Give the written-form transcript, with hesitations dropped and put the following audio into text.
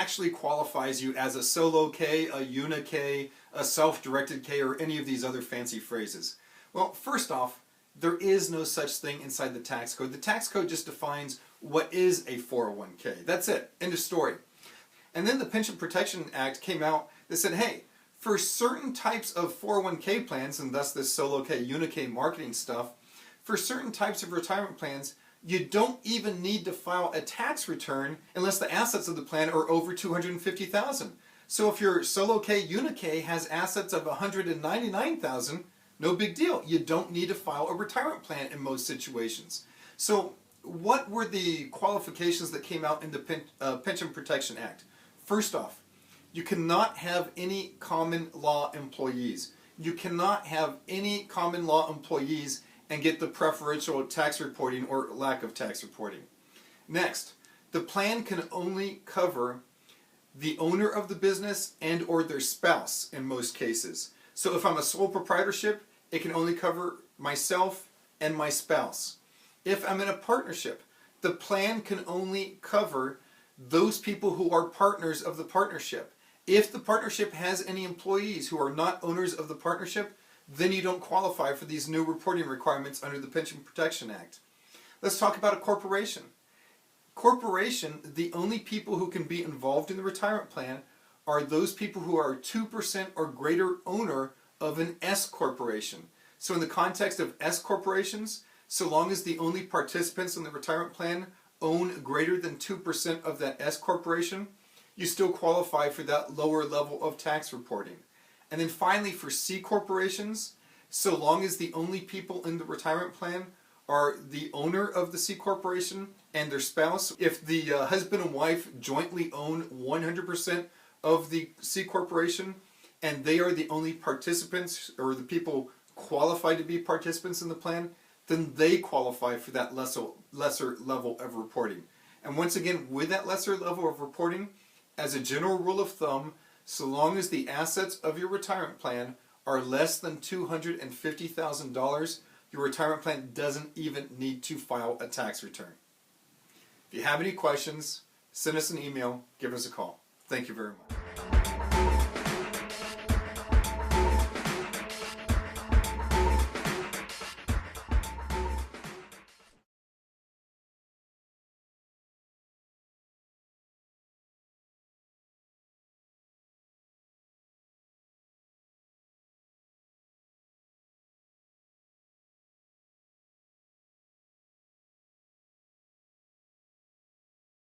actually qualifies you as a solo K, a uni K, a self-directed K, or any of these other fancy phrases? Well, first off, there is no such thing inside the tax code. The tax code just defines what is a 401k. That's it. End of story. And then the Pension Protection Act came out that said, hey, for certain types of 401k plans, and thus this solo K, uni K marketing stuff, for certain types of retirement plans, you don't even need to file a tax return unless the assets of the plan are over $250,000. So if your solo K, uni K has assets of $199,000, no big deal. You don't need to file a retirement plan in most situations. So what were the qualifications that came out in the Pension Protection Act? First off, you cannot have any common law employees. You cannot have any common law employees and get the preferential tax reporting or lack of tax reporting. Next, the plan can only cover the owner of the business and or their spouse in most cases. So if I'm a sole proprietorship, it can only cover myself and my spouse. If I'm in a partnership, the plan can only cover those people who are partners of the partnership. If the partnership has any employees who are not owners of the partnership, then you don't qualify for these new reporting requirements under the Pension Protection Act. Let's talk about a corporation. Corporation, the only people who can be involved in the retirement plan are those people who are 2% or greater owner of an S corporation. So in the context of S corporations, so long as the only participants in the retirement plan own greater than 2% of that S corporation, you still qualify for that lower level of tax reporting. And then finally for C corporations, so long as the only people in the retirement plan are the owner of the C corporation and their spouse, if the husband and wife jointly own 100% of the C corporation and they are the only participants or the people qualified to be participants in the plan, then they qualify for that lesser level of reporting. And once again, with that lesser level of reporting, as a general rule of thumb, so long as the assets of your retirement plan are less than $250,000, your retirement plan doesn't even need to file a tax return. If you have any questions, send us an email, give us a call. Thank you very much.